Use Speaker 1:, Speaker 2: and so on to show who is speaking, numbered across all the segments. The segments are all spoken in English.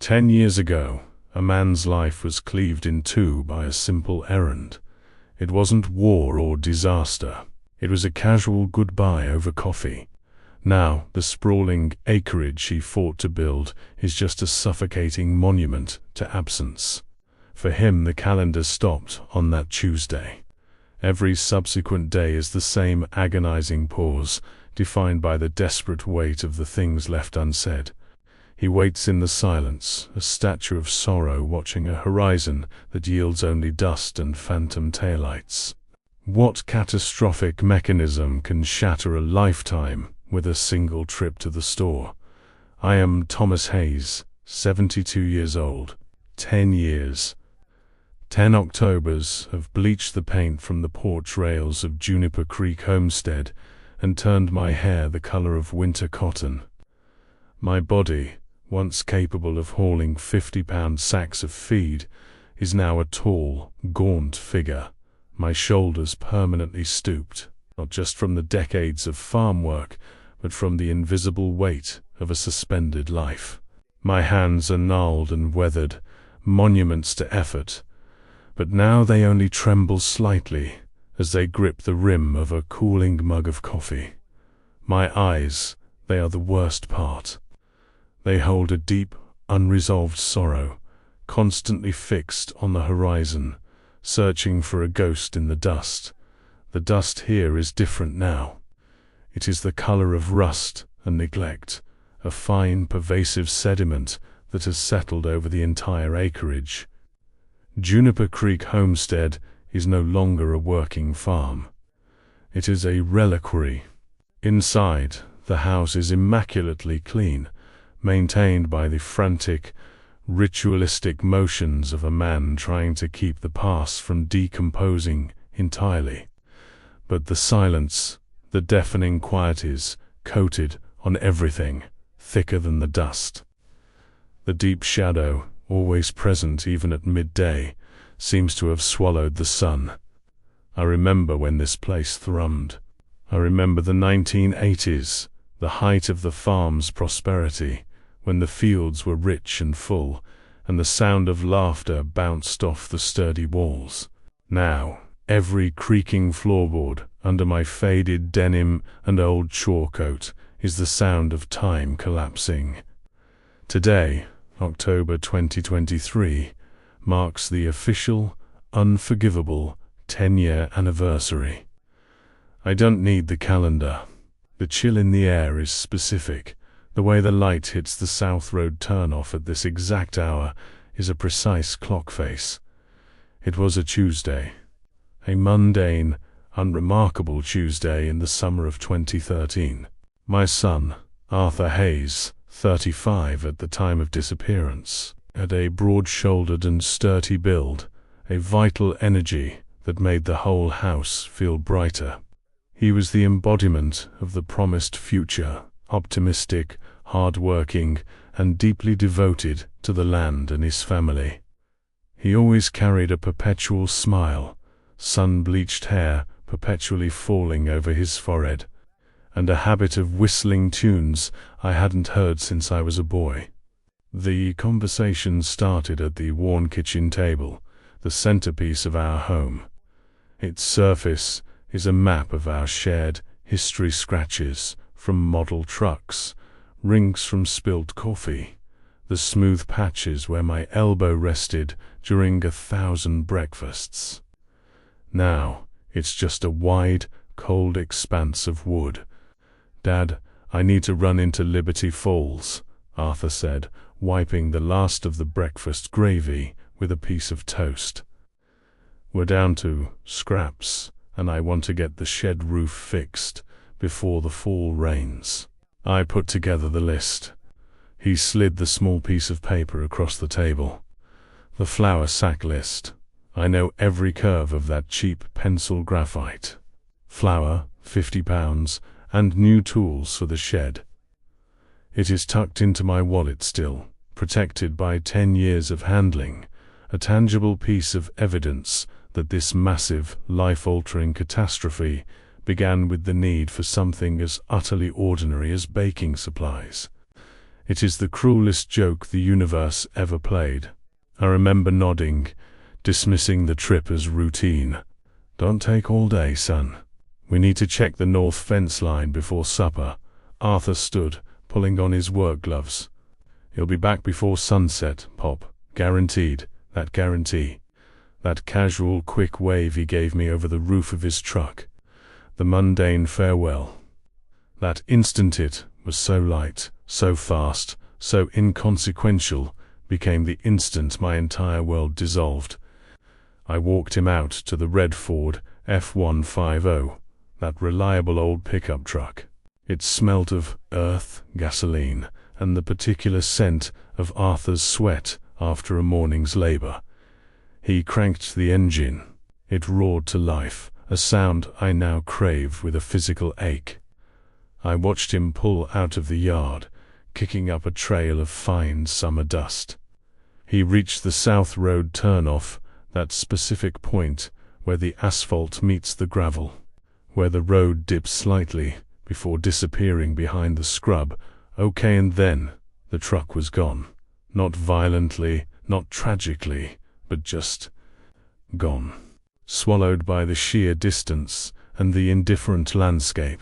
Speaker 1: 10 years ago, a man's life was cleaved in two by a simple errand. It wasn't war or disaster. It was a casual goodbye over coffee. Now, the sprawling acreage he fought to build is just a suffocating monument to absence. For him, the calendar stopped on that Tuesday. Every subsequent day is the same agonizing pause, defined by the desperate weight of the things left unsaid. He waits in the silence, a statue of sorrow watching a horizon that yields only dust and phantom taillights. What catastrophic mechanism can shatter a lifetime with a single trip to the store? I am Thomas Hayes, 72 years old. 10 years. 10 Octobers have bleached the paint from the porch rails of Juniper Creek Homestead and turned my hair the color of winter cotton. My body, once capable of hauling 50-pound sacks of feed, is now a tall, gaunt figure, my shoulders permanently stooped, not just from the decades of farm work, but from the invisible weight of a suspended life. My hands are gnarled and weathered, monuments to effort, but now they only tremble slightly as they grip the rim of a cooling mug of coffee. My eyes, they are the worst part. They hold a deep, unresolved sorrow, constantly fixed on the horizon, searching for a ghost in the dust. The dust here is different now. It is the color of rust and neglect, a fine, pervasive sediment that has settled over the entire acreage. Juniper Creek Homestead is no longer a working farm. It is a reliquary. Inside, the house is immaculately clean, maintained by the frantic, ritualistic motions of a man trying to keep the past from decomposing entirely. But the silence, the deafening quiet is coated on everything, thicker than the dust. The deep shadow, always present even at midday, seems to have swallowed the sun. I remember when this place thrummed. I remember the 1980s, the height of the farm's prosperity, when the fields were rich and full, and the sound of laughter bounced off the sturdy walls. Now, every creaking floorboard under my faded denim and old chore coat is the sound of time collapsing. Today, October 2023, marks the official, unforgivable 10-year anniversary. I don't need the calendar. The chill in the air is specific. The way the light hits the South Road turnoff at this exact hour is a precise clock face. It was a Tuesday. A mundane, unremarkable Tuesday in the summer of 2013. My son, Arthur Hayes, 35 at the time of disappearance, had a broad-shouldered and sturdy build, a vital energy that made the whole house feel brighter. He was the embodiment of the promised future, optimistic, hard-working, and deeply devoted to the land and his family. He always carried a perpetual smile, sun-bleached hair perpetually falling over his forehead, and a habit of whistling tunes I hadn't heard since I was a boy. The conversation started at the worn kitchen table, the centerpiece of our home. Its surface is a map of our shared history, scratches from model trucks, rings from spilled coffee, the smooth patches where my elbow rested during 1,000 breakfasts. Now, it's just a wide, cold expanse of wood. "Dad, I need to run into Liberty Falls," Arthur said, wiping the last of the breakfast gravy with a piece of toast. "We're down to scraps, and I want to get the shed roof fixed before the fall rains." I put together the list. He slid the small piece of paper across the table. "The flour sack list. I know every curve of that cheap pencil graphite. Flour, 50 pounds, and new tools for the shed. It is tucked into my wallet still, protected by 10 years of handling, a tangible piece of evidence that this massive, life-altering catastrophe began with the need for something as utterly ordinary as baking supplies. It is the cruelest joke the universe ever played. I remember nodding, dismissing the trip as routine. Don't take all day, son. We need to check the north fence line before supper. Arthur stood, pulling on his work gloves. He'll be back before sunset, Pop. Guaranteed. That guarantee. That casual, quick wave he gave me over the roof of his truck. The mundane farewell. That instant it was so light, so fast, so inconsequential, became the instant my entire world dissolved. I walked him out to the red Ford F-150, that reliable old pickup truck. It smelt of earth, gasoline, and the particular scent of Arthur's sweat after a morning's labor. He cranked the engine. It roared to life, a sound I now crave with a physical ache. I watched him pull out of the yard, kicking up a trail of fine summer dust. He reached the South Road turnoff, that specific point where the asphalt meets the gravel, where the road dips slightly before disappearing behind the scrub. Okay, and then the truck was gone. Not violently, not tragically, but just gone. Swallowed by the sheer distance and the indifferent landscape.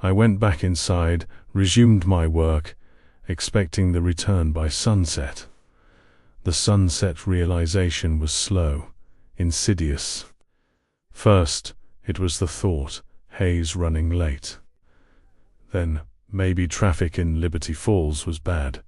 Speaker 1: I went back inside, resumed my work, expecting the return by sunset. The sunset realization was slow, insidious. First, it was the thought, Hayes running late. Then, maybe traffic in Liberty Falls was bad.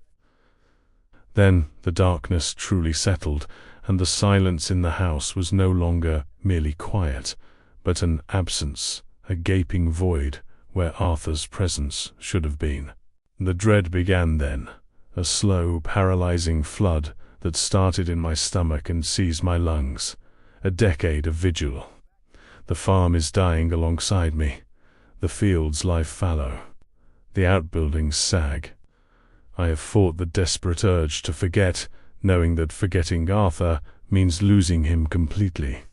Speaker 1: Then, the darkness truly settled, and the silence in the house was no longer merely quiet, but an absence, a gaping void, where Arthur's presence should have been. The dread began then, a slow, paralyzing flood that started in my stomach and seized my lungs. A decade of vigil. The farm is dying alongside me. The fields lie fallow. The outbuildings sag. I have fought the desperate urge to forget, knowing that forgetting Arthur means losing him completely.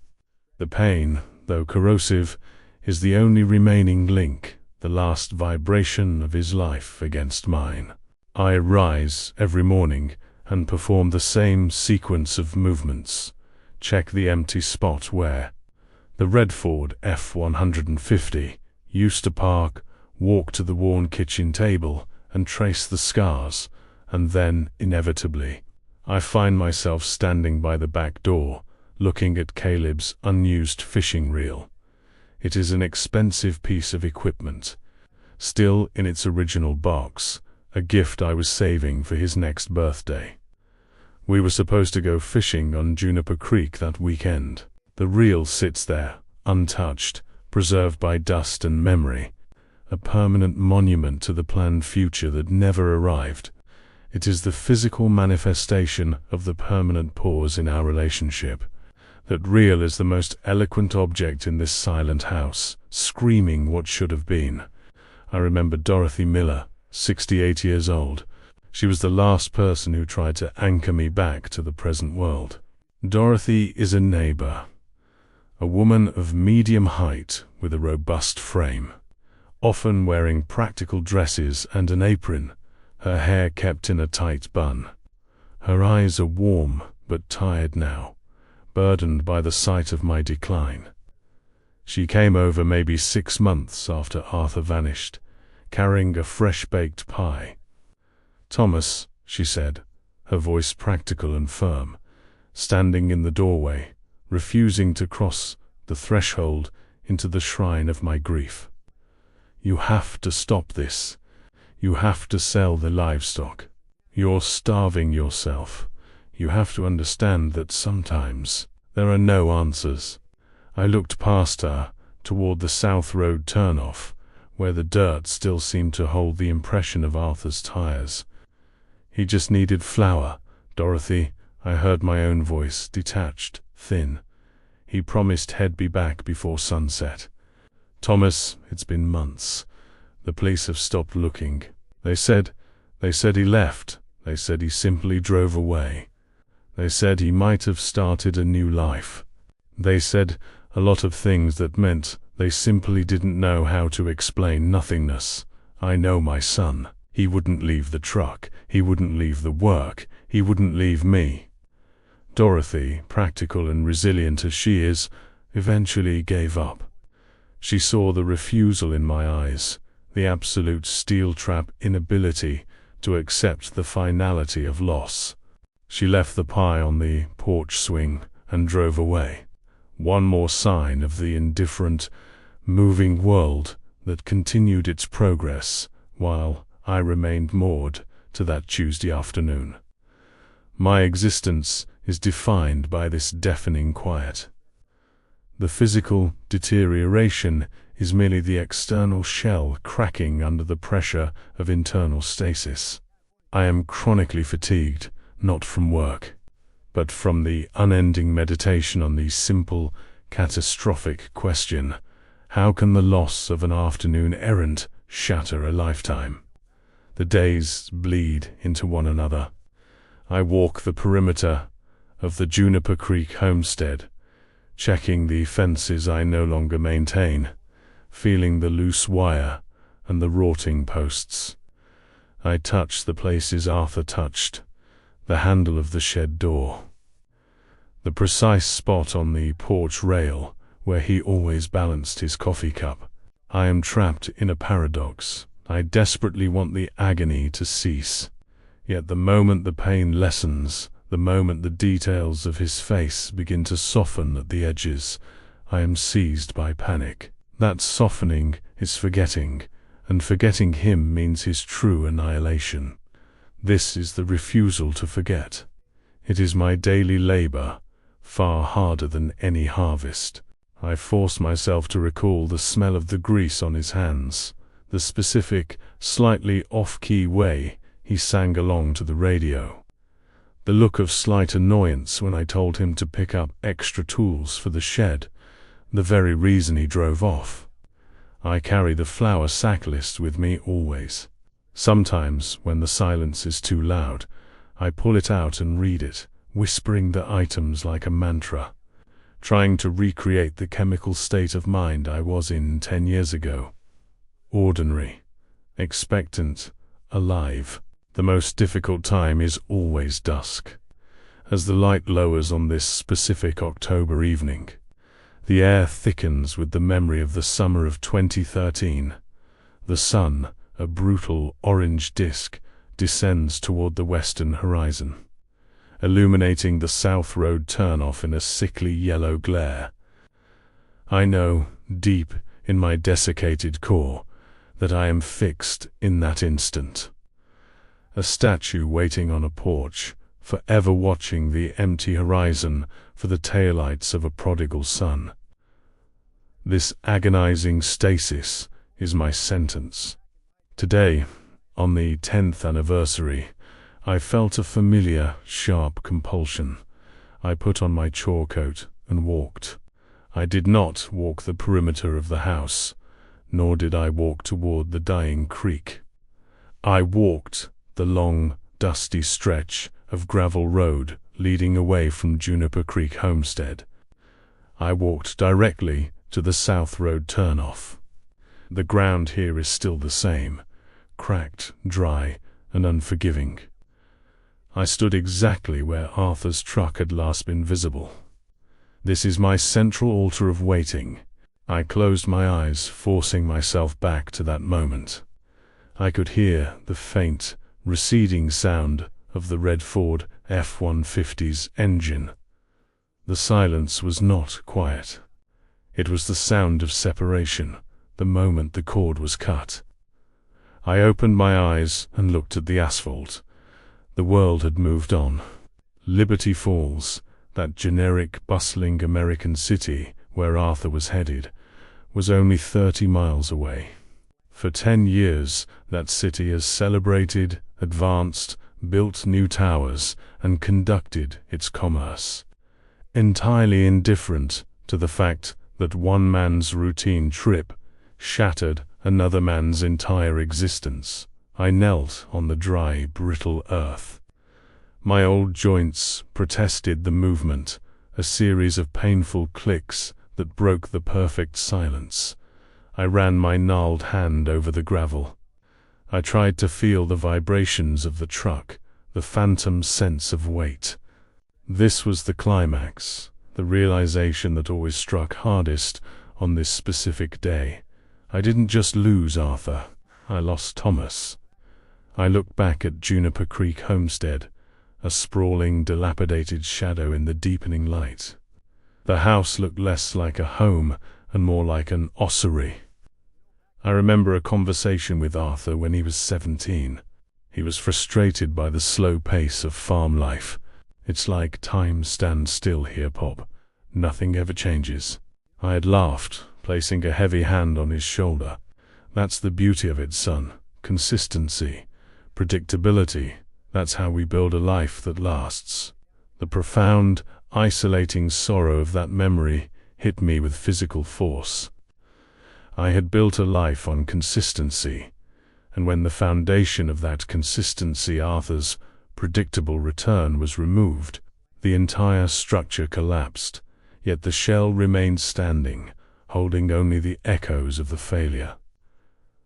Speaker 1: The pain, though corrosive, is the only remaining link, the last vibration of his life against mine. I rise every morning and perform the same sequence of movements. Check the empty spot where the red Ford F-150 used to park, walk to the worn kitchen table, and trace the scars, and then, inevitably, I find myself standing by the back door, looking at Caleb's unused fishing reel. It is an expensive piece of equipment, still in its original box, a gift I was saving for his next birthday. We were supposed to go fishing on Juniper Creek that weekend. The reel sits there, untouched, preserved by dust and memory, a permanent monument to the planned future that never arrived. It is the physical manifestation of the permanent pause in our relationship. That reel is the most eloquent object in this silent house, screaming what should have been. I remember Dorothy Miller, 68 years old. She was the last person who tried to anchor me back to the present world. Dorothy is a neighbor, a woman of medium height with a robust frame, often wearing practical dresses and an apron, her hair kept in a tight bun. Her eyes are warm but tired now, burdened by the sight of my decline. She came over maybe 6 months after Arthur vanished, carrying a fresh-baked pie. "Thomas," she said, her voice practical and firm, standing in the doorway, refusing to cross the threshold into the shrine of my grief. "You have to stop this. You have to sell the livestock. You're starving yourself. You have to understand that sometimes there are no answers." I looked past her, toward the South Road turnoff, where the dirt still seemed to hold the impression of Arthur's tires. "He just needed flour, Dorothy," I heard my own voice, detached, thin. "He promised he'd be back before sunset." "Thomas, it's been months. The police have stopped looking. They said he left. They said he simply drove away. They said he might have started a new life. They said a lot of things that meant they simply didn't know how to explain nothingness. I know my son. He wouldn't leave the truck, he wouldn't leave the work, he wouldn't leave me. Dorothy, practical and resilient as she is, eventually gave up. She saw the refusal in my eyes, the absolute steel-trap inability to accept the finality of loss. She left the pie on the porch swing and drove away. One more sign of the indifferent, moving world that continued its progress while I remained moored to that Tuesday afternoon. My existence is defined by this deafening quiet. The physical deterioration is merely the external shell cracking under the pressure of internal stasis. I am chronically fatigued, not from work, but from the unending meditation on the simple, catastrophic question: how can the loss of an afternoon errand shatter a lifetime? The days bleed into one another. I walk the perimeter of the Juniper Creek homestead, checking the fences I no longer maintain, feeling the loose wire and the rotting posts. I touch the places Arthur touched, the handle of the shed door, the precise spot on the porch rail where he always balanced his coffee cup. I am trapped in a paradox. I desperately want the agony to cease, yet the moment the pain lessens, the moment the details of his face begin to soften at the edges, I am seized by panic. That softening is forgetting, and forgetting him means his true annihilation. This is the refusal to forget. It is my daily labor, far harder than any harvest. I force myself to recall the smell of the grease on his hands, the specific, slightly off-key way he sang along to the radio, the look of slight annoyance when I told him to pick up extra tools for the shed, the very reason he drove off. I carry the flour sack list with me always. Sometimes, when the silence is too loud, I pull it out and read it, whispering the items like a mantra, trying to recreate the chemical state of mind I was in 10 years ago. Ordinary, expectant, alive. The most difficult time is always dusk. As the light lowers on this specific October evening, the air thickens with the memory of the summer of 2013. The sun, a brutal orange disk, descends toward the western horizon, illuminating the South Road turnoff in a sickly yellow glare. I know, deep in my desiccated core, that I am fixed in that instant. A statue waiting on a porch, forever watching the empty horizon for the taillights of a prodigal son. This agonizing stasis is my sentence. Today, on the 10th anniversary, I felt a familiar, sharp compulsion. I put on my chore coat and walked. I did not walk the perimeter of the house, nor did I walk toward the dying creek. I walked the long, dusty stretch of gravel road leading away from Juniper Creek homestead. I walked directly to the South Road turnoff. The ground here is still the same, cracked, dry, and unforgiving. I stood exactly where Arthur's truck had last been visible. This is my central altar of waiting. I closed my eyes, forcing myself back to that moment. I could hear the faint, receding sound of the red Ford F-150's engine. The silence was not quiet. It was the sound of separation, the moment the cord was cut. I opened my eyes and looked at the asphalt. The world had moved on. Liberty Falls, that generic, bustling American city where Arthur was headed, was only 30 miles away. For 10 years, that city has celebrated, advanced, built new towers, and conducted its commerce, entirely indifferent to the fact that one man's routine trip shattered another man's entire existence. I knelt on the dry, brittle earth. My old joints protested the movement, a series of painful clicks that broke the perfect silence. I ran my gnarled hand over the gravel. I tried to feel the vibrations of the truck, the phantom sense of weight. This was the climax, the realization that always struck hardest on this specific day. I didn't just lose Arthur, I lost Thomas. I looked back at Juniper Creek Homestead, a sprawling, dilapidated shadow in the deepening light. The house looked less like a home and more like an ossuary. I remember a conversation with Arthur when he was 17. He was frustrated by the slow pace of farm life. "It's like time stands still here, Pop. Nothing ever changes." I had laughed, placing a heavy hand on his shoulder. "That's the beauty of it, son. Consistency, predictability. That's how we build a life that lasts." The profound, isolating sorrow of that memory hit me with physical force. I had built a life on consistency, and when the foundation of that consistency, Arthur's predictable return, was removed, the entire structure collapsed, yet the shell remained standing, holding only the echoes of the failure.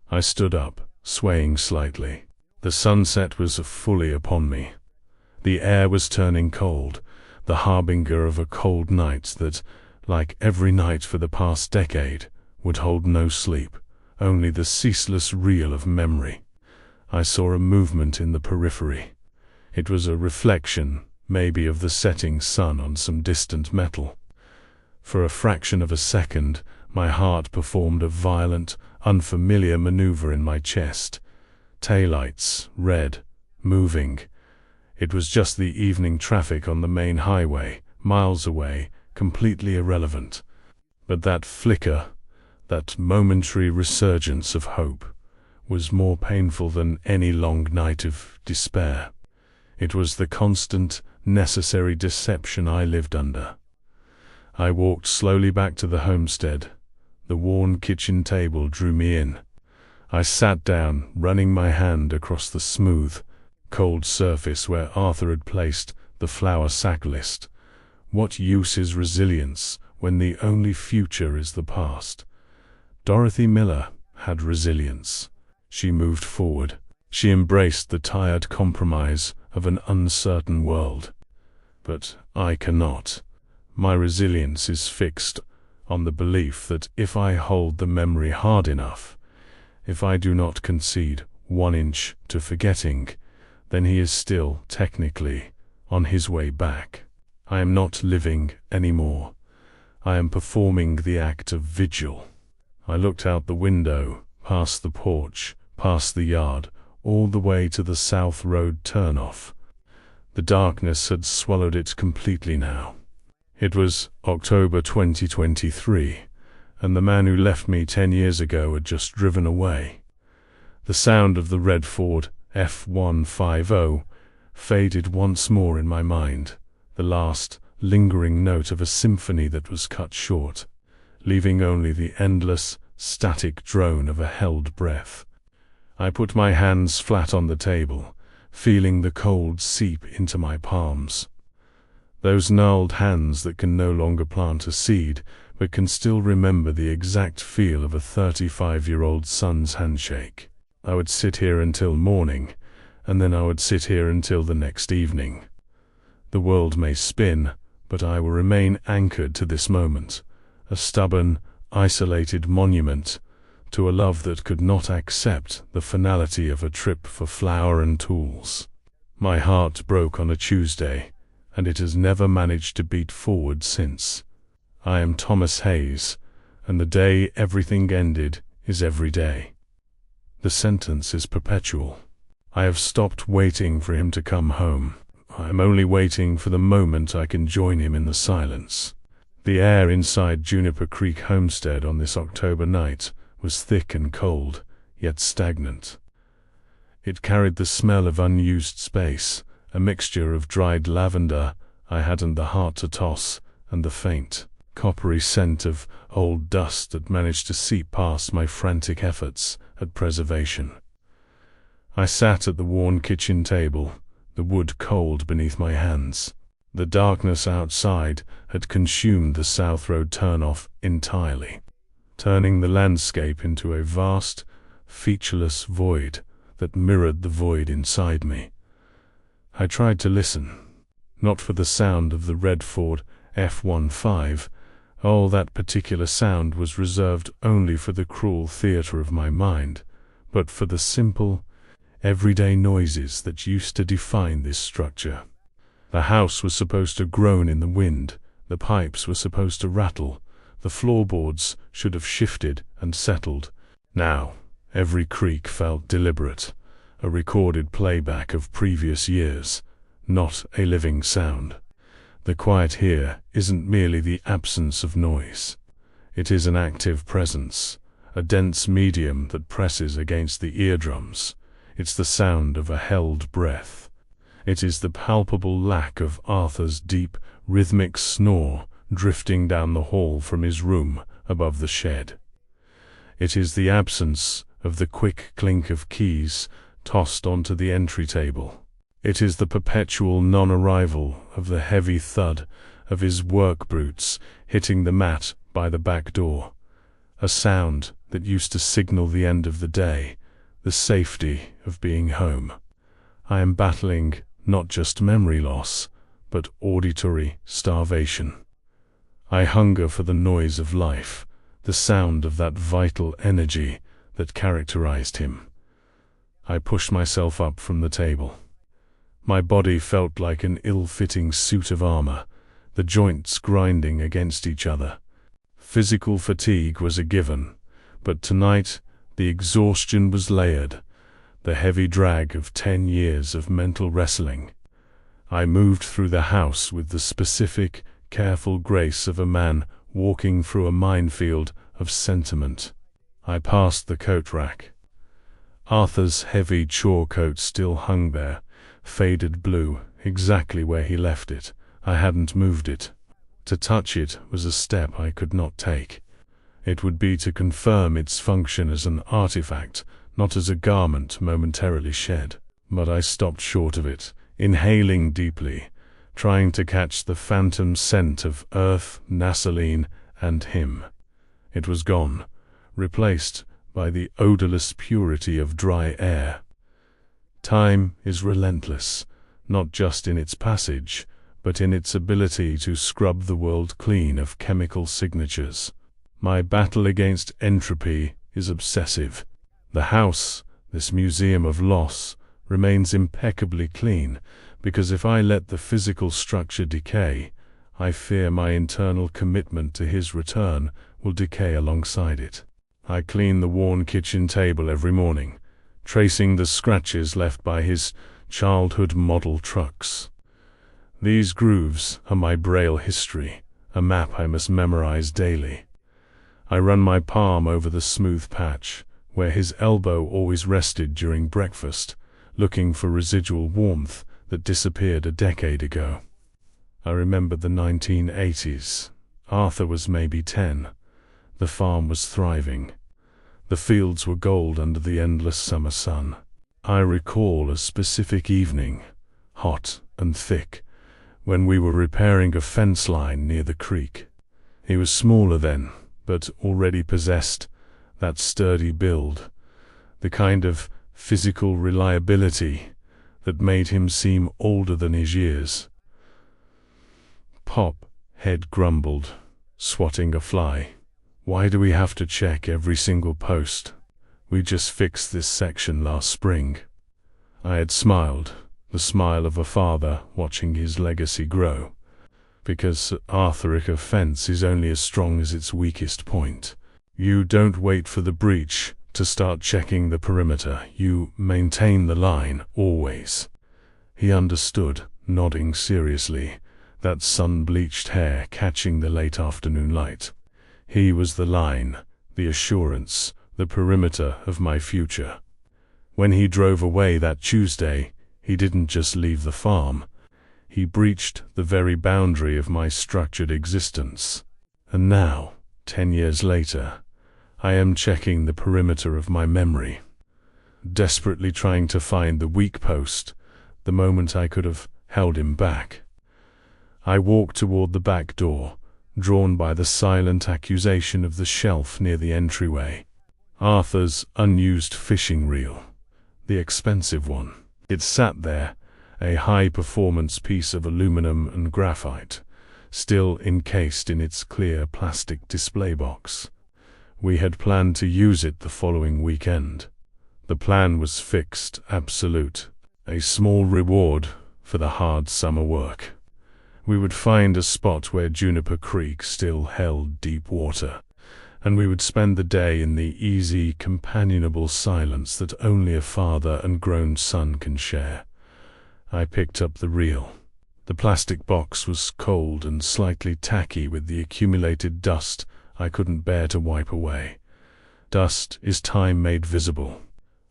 Speaker 1: I stood up, swaying slightly. The sunset was fully upon me. The air was turning cold, the harbinger of a cold night that, like every night for the past decade, would hold no sleep, only the ceaseless reel of memory. I saw a movement in the periphery. It was a reflection, maybe of the setting sun on some distant metal. For a fraction of a second, my heart performed a violent, unfamiliar maneuver in my chest. Taillights, red, moving. It was just the evening traffic on the main highway, miles away, completely irrelevant. But that flicker, that momentary resurgence of hope, was more painful than any long night of despair. It was the constant, necessary deception I lived under. I walked slowly back to the homestead. The worn kitchen table drew me in. I sat down, running my hand across the smooth, cold surface where Arthur had placed the flour sack list. What use is resilience when the only future is the past? Dorothy Miller had resilience. She moved forward. She embraced the tired compromise of an uncertain world. But I cannot. My resilience is fixed on the belief that if I hold the memory hard enough, if I do not concede 1 inch to forgetting, then he is still, technically, on his way back. I am not living anymore. I am performing the act of vigil. I looked out the window, past the porch, past the yard, all the way to the South Road turnoff. The darkness had swallowed it completely now. It was October 2023, and the man who left me 10 years ago had just driven away. The sound of the red Ford F-150 faded once more in my mind, the last lingering note of a symphony that was cut short, leaving only the endless, static drone of a held breath. I put my hands flat on the table, feeling the cold seep into my palms. Those gnarled hands that can no longer plant a seed, but can still remember the exact feel of a 35-year-old son's handshake. I would sit here until morning, and then I would sit here until the next evening. The world may spin, but I will remain anchored to this moment, a stubborn, isolated monument to a love that could not accept the finality of a trip for flour and tools. My heart broke on a Tuesday, and it has never managed to beat forward since. I am Thomas Hayes, and the day everything ended is every day. The sentence is perpetual. I have stopped waiting for him to come home. I am only waiting for the moment I can join him in the silence. The air inside Juniper Creek Homestead on this October night was thick and cold, yet stagnant. It carried the smell of unused space, a mixture of dried lavender I hadn't the heart to toss, and the faint, coppery scent of old dust that managed to seep past my frantic efforts at preservation. I sat at the worn kitchen table, the wood cold beneath my hands. The darkness outside had consumed the South Road turnoff entirely, turning the landscape into a vast, featureless void that mirrored the void inside me. I tried to listen, not for the sound of the red Ford F-15. Oh, that particular sound was reserved only for the cruel theater of my mind, but for the simple, everyday noises that used to define this structure. The house was supposed to groan in the wind, the pipes were supposed to rattle, the floorboards should have shifted and settled. Now, every creak felt deliberate, a recorded playback of previous years, not a living sound. The quiet here isn't merely the absence of noise. It is an active presence, a dense medium that presses against the eardrums. It's the sound of a held breath. It is the palpable lack of Arthur's deep, rhythmic snore drifting down the hall from his room above the shed. It is the absence of the quick clink of keys tossed onto the entry table. It is the perpetual non-arrival of the heavy thud of his work boots hitting the mat by the back door, a sound that used to signal the end of the day, the safety of being home. I am battling not just memory loss, but auditory starvation. I hunger for the noise of life, the sound of that vital energy that characterized him. I pushed myself up from the table. My body felt like an ill-fitting suit of armor, the joints grinding against each other. Physical fatigue was a given, but tonight the exhaustion was layered, the heavy drag of 10 years of mental wrestling. I moved through the house with the specific, careful grace of a man walking through a minefield of sentiment. I passed the coat rack. Arthur's heavy chore coat still hung there, faded blue, exactly where he left it. I hadn't moved it. To touch it was a step I could not take. It would be to confirm its function as an artifact, not as a garment momentarily shed. But I stopped short of it, inhaling deeply, trying to catch the phantom scent of earth, gasoline, and him. It was gone, replaced by the odorless purity of dry air. Time is relentless, not just in its passage, but in its ability to scrub the world clean of chemical signatures. My battle against entropy is obsessive. The house, this museum of loss, remains impeccably clean, because if I let the physical structure decay, I fear my internal commitment to his return will decay alongside it. I clean the worn kitchen table every morning, tracing the scratches left by his childhood model trucks. These grooves are my Braille history, a map I must memorize daily. I run my palm over the smooth patch, where his elbow always rested during breakfast, looking for residual warmth that disappeared a decade ago. I remember the 1980s. Arthur was maybe 10. The farm was thriving. The fields were gold under the endless summer sun. I recall a specific evening, hot and thick, when we were repairing a fence line near the creek. He was smaller then, but already possessed that sturdy build, the kind of physical reliability that made him seem older than his years. Pop, head grumbled, swatting a fly. Why do we have to check every single post? We just fixed this section last spring. I had smiled, the smile of a father watching his legacy grow. Because Arthuric offense is only as strong as its weakest point. You don't wait for the breach to start checking the perimeter. You maintain the line, always. He understood, nodding seriously, that sun-bleached hair catching the late afternoon light. He was the line, the assurance, the perimeter of my future. When he drove away that Tuesday, he didn't just leave the farm. He breached the very boundary of my structured existence. And now, 10 years later, I am checking the perimeter of my memory, desperately trying to find the weak post, the moment I could have held him back. I walked toward the back door, drawn by the silent accusation of the shelf near the entryway. Arthur's unused fishing reel, the expensive one. It sat there, a high-performance piece of aluminum and graphite, still encased in its clear plastic display box. We had planned to use it the following weekend. The plan was fixed, absolute, a small reward for the hard summer work. We would find a spot where Juniper Creek still held deep water, and we would spend the day in the easy, companionable silence that only a father and grown son can share. I picked up the reel. The plastic box was cold and slightly tacky with the accumulated dust I couldn't bear to wipe away. Dust is time made visible.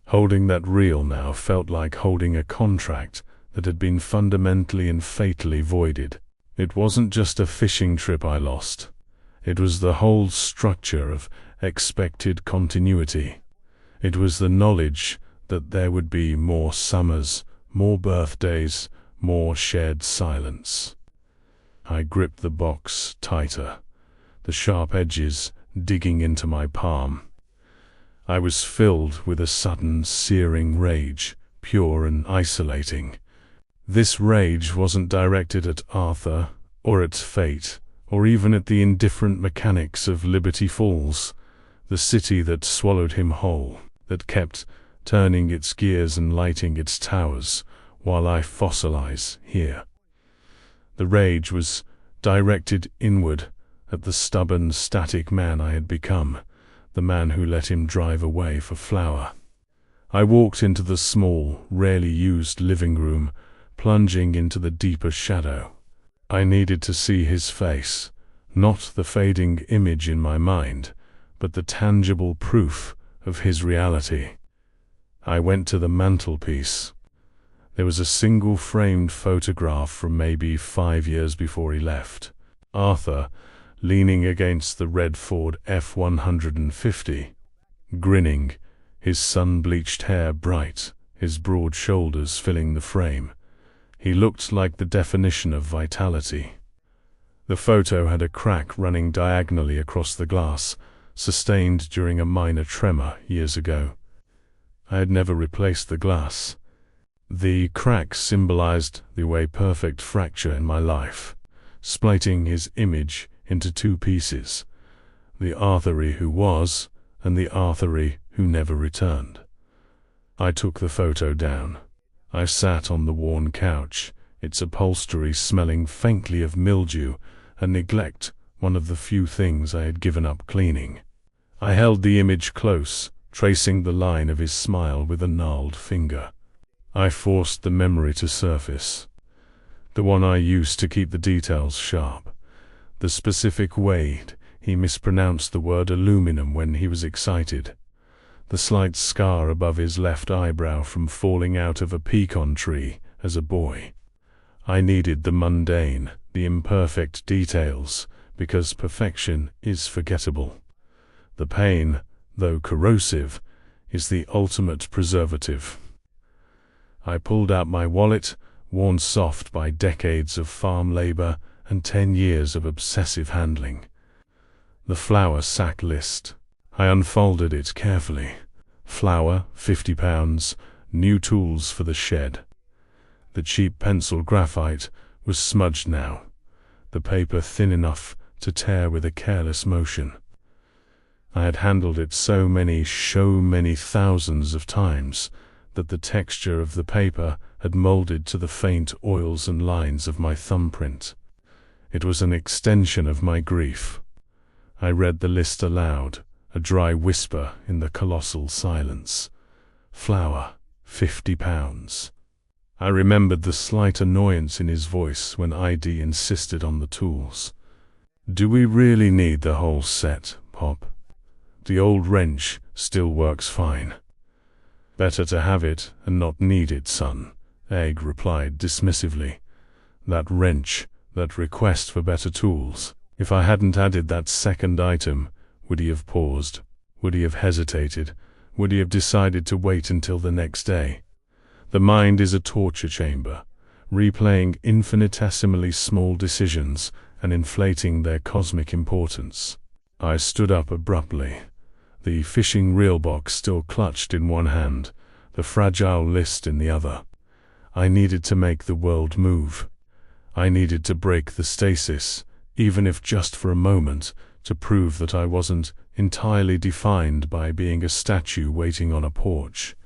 Speaker 1: Holding that reel now felt like holding a contract that had been fundamentally and fatally voided. It wasn't just a fishing trip I lost. It was the whole structure of expected continuity. It was the knowledge that there would be more summers, more birthdays, more shared silence. I gripped the box tighter, the sharp edges digging into my palm. I was filled with a sudden, searing rage, pure and isolating. This rage wasn't directed at Arthur, or at fate, or even at the indifferent mechanics of Liberty Falls, the city that swallowed him whole, that kept turning its gears and lighting its towers, while I fossilize here. The rage was directed inward at the stubborn, static man I had become, the man who let him drive away for flour. I walked into the small, rarely used living room, plunging into the deeper shadow. I needed to see his face, not the fading image in my mind, but the tangible proof of his reality. I went to the mantelpiece. There was a single framed photograph from maybe 5 years before he left. Arthur, leaning against the red Ford F-150, grinning, his sun-bleached hair bright, his broad shoulders filling the frame. He looked like the definition of vitality. The photo had a crack running diagonally across the glass, sustained during a minor tremor years ago. I had never replaced the glass. The crack symbolized the way-perfect fracture in my life, splitting his image into two pieces, the Arthur who was and the Arthur who never returned. I took the photo down. I sat on the worn couch, its upholstery smelling faintly of mildew and neglect, one of the few things I had given up cleaning. I held the image close, tracing the line of his smile with a gnarled finger. I forced the memory to surface, the one I used to keep the details sharp, the specific way he mispronounced the word aluminum when he was excited, the slight scar above his left eyebrow from falling out of a pecan tree as a boy. I needed the mundane, the imperfect details, because perfection is forgettable. The pain, though corrosive, is the ultimate preservative. I pulled out my wallet, worn soft by decades of farm labor and 10 years of obsessive handling. The flour sack list. I unfolded it carefully. Flour, 50 pounds, new tools for the shed. The cheap pencil graphite was smudged now, the paper thin enough to tear with a careless motion. I had handled it so many thousands of times that the texture of the paper had molded to the faint oils and lines of my thumbprint. It was an extension of my grief. I read the list aloud, a dry whisper in the colossal silence. Flour, 50 pounds. I remembered the slight annoyance in his voice when ID insisted on the tools. Do we really need the whole set, Pop? The old wrench still works fine. Better to have it and not need it, son, Egg replied dismissively. That wrench, that request for better tools. If I hadn't added that second item, would he have paused? Would he have hesitated? Would he have decided to wait until the next day? The mind is a torture chamber, replaying infinitesimally small decisions and inflating their cosmic importance. I stood up abruptly, the fishing reel box still clutched in one hand, the fragile list in the other. I needed to make the world move. I needed to break the stasis, even if just for a moment, to prove that I wasn't entirely defined by being a statue waiting on a porch.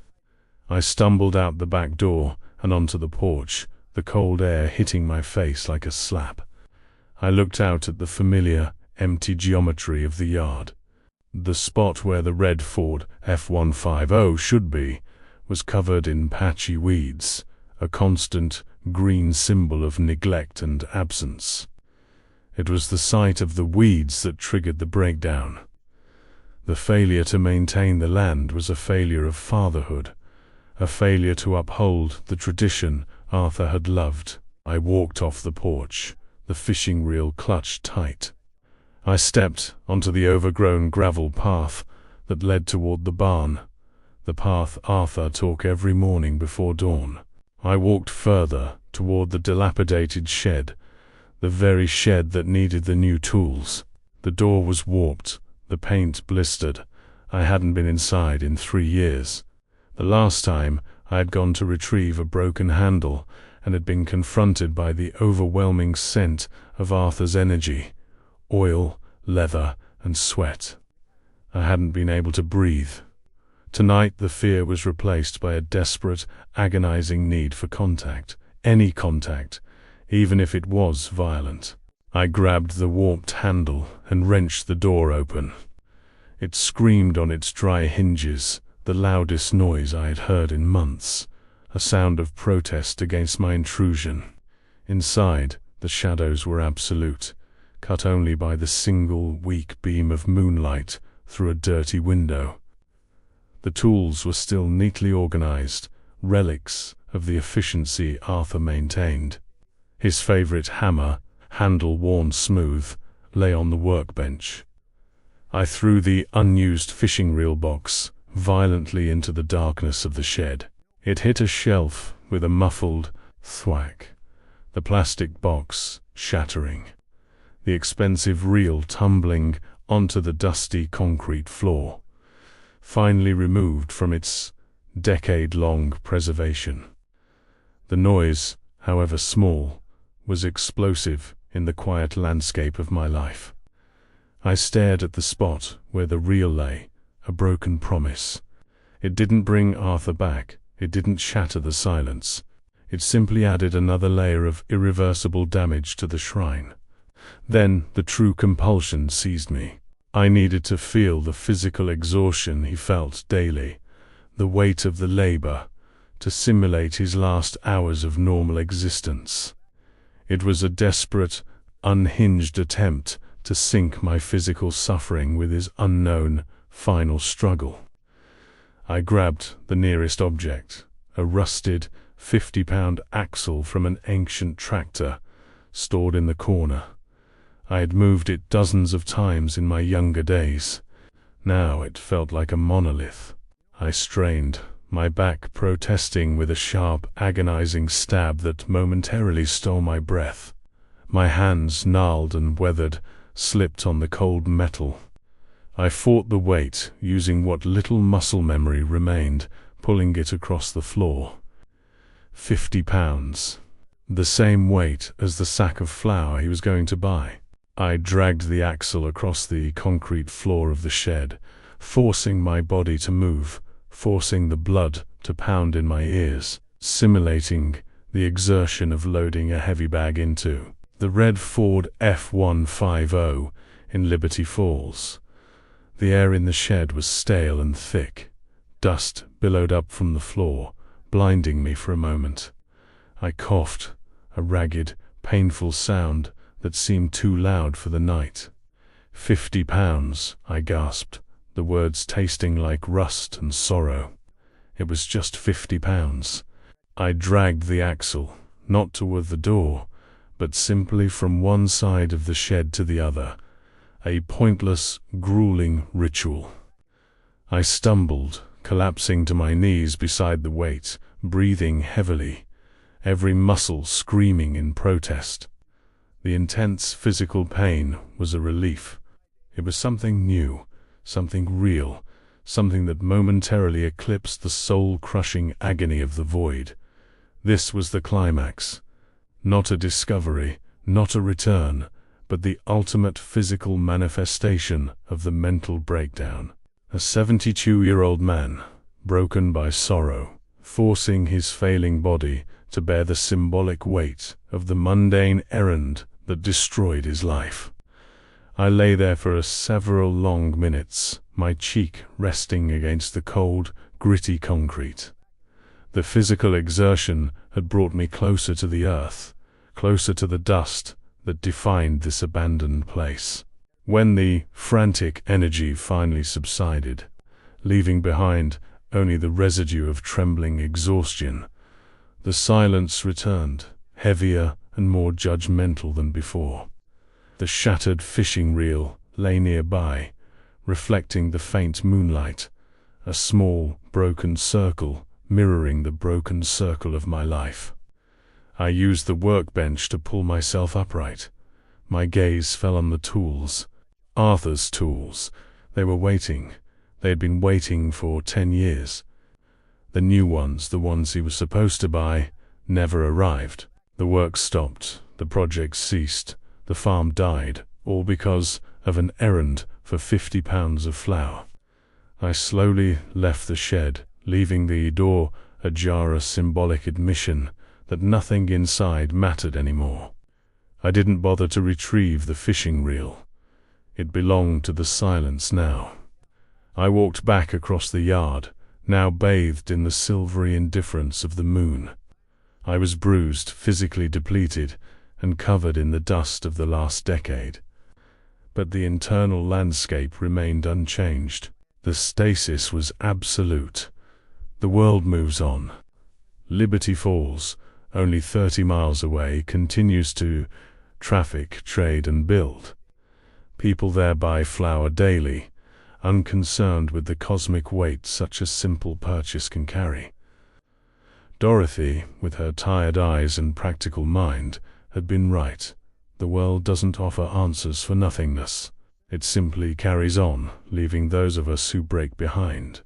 Speaker 1: I stumbled out the back door and onto the porch, the cold air hitting my face like a slap. I looked out at the familiar, empty geometry of the yard. The spot where the red Ford F-150 should be was covered in patchy weeds, a constant green symbol of neglect and absence. It was the sight of the weeds that triggered the breakdown. The failure to maintain the land was a failure of fatherhood, a failure to uphold the tradition Arthur had loved. I walked off the porch, the fishing reel clutched tight. I stepped onto the overgrown gravel path that led toward the barn, the path Arthur took every morning before dawn. I walked further toward the dilapidated shed, the very shed that needed the new tools. The door was warped, the paint blistered. I hadn't been inside in 3 years. The last time I had gone to retrieve a broken handle and had been confronted by the overwhelming scent of Arthur's energy, oil, leather, and sweat. I hadn't been able to breathe. Tonight the fear was replaced by a desperate, agonizing need for contact, any contact, even if it was violent. I grabbed the warped handle and wrenched the door open. It screamed on its dry hinges, the loudest noise I had heard in months, a sound of protest against my intrusion. Inside, the shadows were absolute, cut only by the single weak beam of moonlight through a dirty window. The tools were still neatly organized, relics of the efficiency Arthur maintained. His favorite hammer, handle worn smooth, lay on the workbench. I threw the unused fishing reel box violently into the darkness of the shed. It hit a shelf with a muffled thwack, the plastic box shattering, the expensive reel tumbling onto the dusty concrete floor, finally removed from its decade-long preservation. The noise, however small, was explosive in the quiet landscape of my life. I stared at the spot where the reel lay, a broken promise. It didn't bring Arthur back, it didn't shatter the silence. It simply added another layer of irreversible damage to the shrine. Then the true compulsion seized me. I needed to feel the physical exhaustion he felt daily, the weight of the labor, to simulate his last hours of normal existence. It was a desperate, unhinged attempt to sync my physical suffering with his unknown, final struggle. I grabbed the nearest object, a rusted, 50-pound axle from an ancient tractor, stored in the corner. I had moved it dozens of times in my younger days. Now it felt like a monolith. I strained, my back protesting with a sharp, agonizing stab that momentarily stole my breath. My hands, gnarled and weathered, slipped on the cold metal. I fought the weight, using what little muscle memory remained, pulling it across the floor. 50 pounds. The same weight as the sack of flour he was going to buy. I dragged the axle across the concrete floor of the shed, forcing my body to move, forcing the blood to pound in my ears, simulating the exertion of loading a heavy bag into the red Ford F-150 in Liberty Falls. The air in the shed was stale and thick. Dust billowed up from the floor, blinding me for a moment. I coughed, a ragged, painful sound that seemed too loud for the night. 50 pounds, I gasped, the words tasting like rust and sorrow. It was just 50 pounds. I dragged the axle, not toward the door, but simply from one side of the shed to the other, a pointless, grueling ritual. I stumbled, collapsing to my knees beside the weight, breathing heavily, every muscle screaming in protest. The intense physical pain was a relief. It was something new, something real, something that momentarily eclipsed the soul-crushing agony of the void. This was the climax. Not a discovery, not a return, but the ultimate physical manifestation of the mental breakdown. A 72-year-old man, broken by sorrow, forcing his failing body to bear the symbolic weight of the mundane errand that destroyed his life. I lay there for several long minutes, my cheek resting against the cold, gritty concrete. The physical exertion had brought me closer to the earth, closer to the dust that defined this abandoned place. When the frantic energy finally subsided, leaving behind only the residue of trembling exhaustion, the silence returned, heavier and more judgmental than before. The shattered fishing reel lay nearby, reflecting the faint moonlight, a small, broken circle mirroring the broken circle of my life. I used the workbench to pull myself upright. My gaze fell on the tools. Arthur's tools. They were waiting. They had been waiting for 10 years. The new ones, the ones he was supposed to buy, never arrived. The work stopped. The project ceased. The farm died, all because of an errand for 50 pounds of flour. I slowly left the shed, leaving the door ajar, a symbolic admission that nothing inside mattered anymore. I didn't bother to retrieve the fishing reel. It belonged to the silence now. I walked back across the yard, now bathed in the silvery indifference of the moon. I was bruised, physically depleted, and covered in the dust of the last decade. But the internal landscape remained unchanged. The stasis was absolute. The world moves on. Liberty Falls, only 30 miles away, continues to traffic, trade, and build. People there buy flour daily, unconcerned with the cosmic weight such a simple purchase can carry. Dorothy, with her tired eyes and practical mind, had been right. The world doesn't offer answers for nothingness. It simply carries on, leaving those of us who break behind.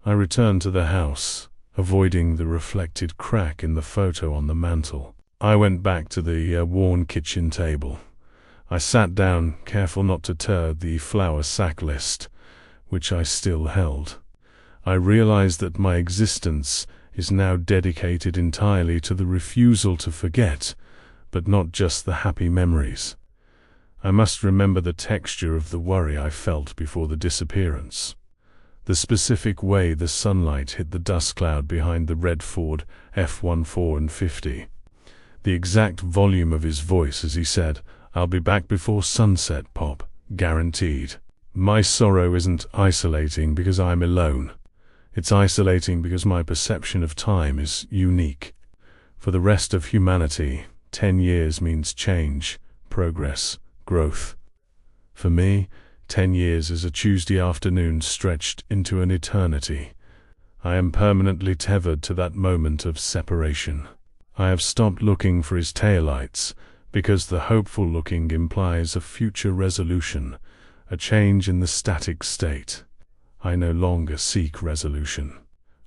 Speaker 1: I returned to the house, avoiding the reflected crack in the photo on the mantel. I went back to the worn kitchen table. I sat down, careful not to tear the flour sack list, which I still held. I realized that my existence is now dedicated entirely to the refusal to forget, but not just the happy memories. I must remember the texture of the worry I felt before the disappearance. The specific way the sunlight hit the dust cloud behind the red Ford F-1450. The exact volume of his voice as he said, "I'll be back before sunset, Pop, guaranteed." My sorrow isn't isolating because I'm alone. It's isolating because my perception of time is unique. For the rest of humanity, 10 years means change, progress, growth. For me, 10 years is a Tuesday afternoon stretched into an eternity. I am permanently tethered to that moment of separation. I have stopped looking for his taillights, because the hopeful looking implies a future resolution, a change in the static state. I no longer seek resolution.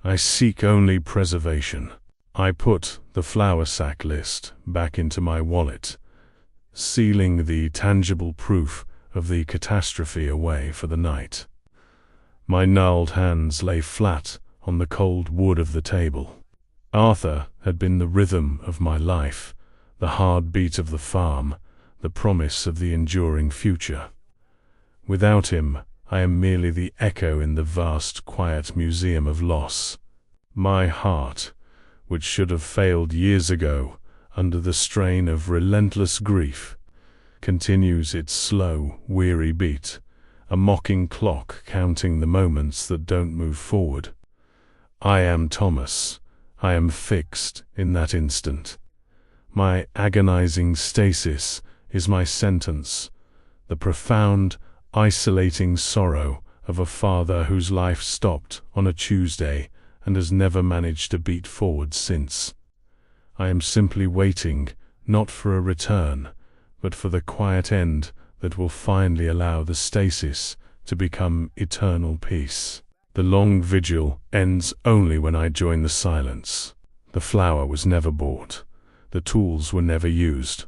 Speaker 1: I seek only preservation. I put the flour sack list back into my wallet, sealing the tangible proof of the catastrophe away for the night. My gnarled hands lay flat on the cold wood of the table. Arthur had been the rhythm of my life, the heartbeat of the farm, the promise of the enduring future. Without him, I am merely the echo in the vast, quiet museum of loss. My heart, which should have failed years ago under the strain of relentless grief, continues its slow, weary beat, a mocking clock counting the moments that don't move forward. I am Thomas. I am fixed in that instant. My agonizing stasis is my sentence, the profound, isolating sorrow of a father whose life stopped on a Tuesday and has never managed to beat forward since. I am simply waiting, not for a return, but for the quiet end that will finally allow the stasis to become eternal peace. The long vigil ends only when I join the silence. The flour was never bought. The tools were never used.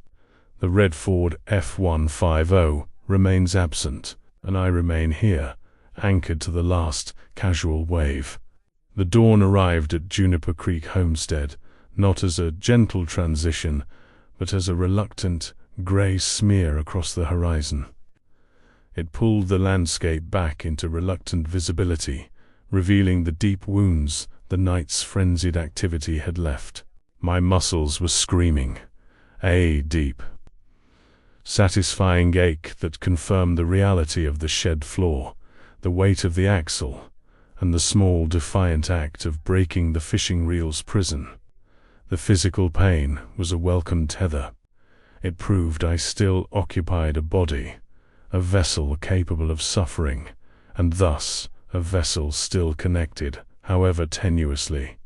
Speaker 1: The red Ford F-150 remains absent, and I remain here, anchored to the last casual wave. The dawn arrived at Juniper Creek Homestead, not as a gentle transition, but as a reluctant, grey smear across the horizon. It pulled the landscape back into reluctant visibility, revealing the deep wounds the night's frenzied activity had left. My muscles were screaming, a deep, satisfying ache that confirmed the reality of the shed floor, the weight of the axle, and the small defiant act of breaking the fishing reel's prison. The physical pain was a welcome tether. It proved I still occupied a body, a vessel capable of suffering, and thus a vessel still connected, however tenuously,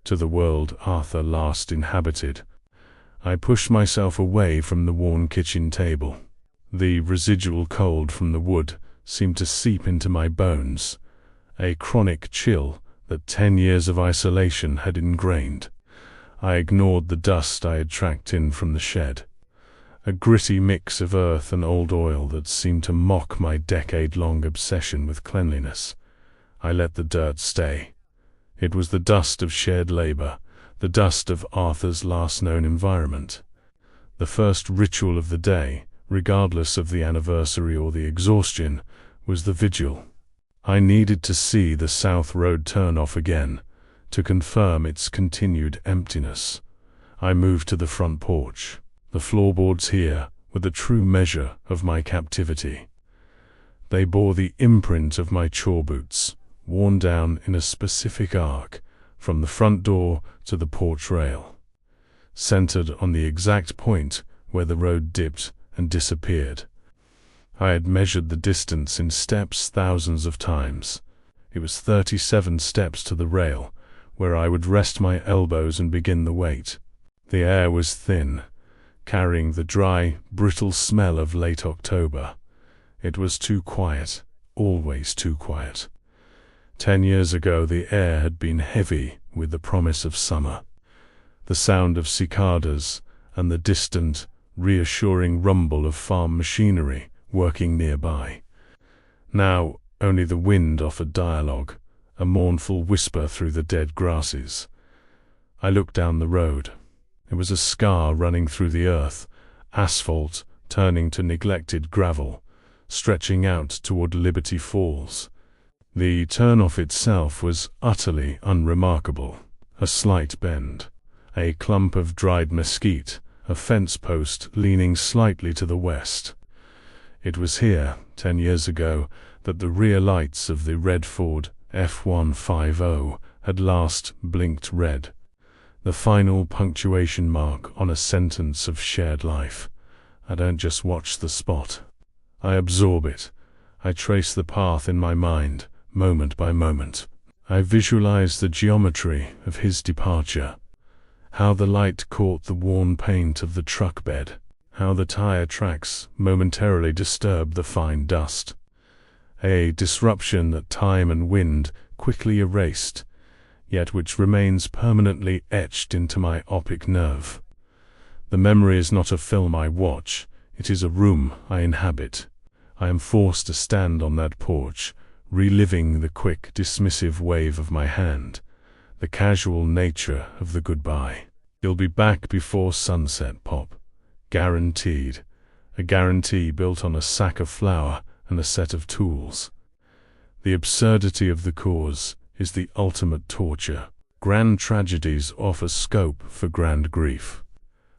Speaker 1: to the world Arthur last inhabited. I pushed myself away from the worn kitchen table. The residual cold from the wood seemed to seep into my bones, a chronic chill that 10 years of isolation had ingrained. I ignored the dust I had tracked in from the shed, a gritty mix of earth and old oil that seemed to mock my decade-long obsession with cleanliness. I let the dirt stay. It was the dust of shared labor, the dust of Arthur's last known environment. The first ritual of the day, regardless of the anniversary or the exhaustion, was the vigil. I needed to see the South Road turn off again, to confirm its continued emptiness. I moved to the front porch. The floorboards here were the true measure of my captivity. They bore the imprint of my chore boots, worn down in a specific arc, from the front door to the porch rail, centered on the exact point where the road dipped and disappeared. I had measured the distance in steps thousands of times. It was 37 steps to the rail, where I would rest my elbows and begin the wait. The air was thin, carrying the dry, brittle smell of late October. It was too quiet, always too quiet. 10 years ago the air had been heavy with the promise of summer, the sound of cicadas and the distant, reassuring rumble of farm machinery working nearby. Now only the wind offered dialogue, a mournful whisper through the dead grasses. I looked down the road. There was a scar running through the earth, asphalt turning to neglected gravel, stretching out toward Liberty Falls. The turnoff itself was utterly unremarkable. A slight bend, a clump of dried mesquite, a fence post leaning slightly to the west. It was here, 10 years ago, that the rear lights of the red Ford F-150 had last blinked red, the final punctuation mark on a sentence of shared life. I don't just watch the spot. I absorb it. I trace the path in my mind, moment by moment. I visualize the geometry of his departure, how the light caught the worn paint of the truck bed, how the tire tracks momentarily disturbed the fine dust. A disruption that time and wind quickly erased, yet which remains permanently etched into my optic nerve. The memory is not a film I watch, it is a room I inhabit. I am forced to stand on that porch, reliving the quick, dismissive wave of my hand, the casual nature of the goodbye. You'll be back before sunset, Pop. Guaranteed. A guarantee built on a sack of flour and a set of tools. The absurdity of the cause is the ultimate torture. Grand tragedies offer scope for grand grief.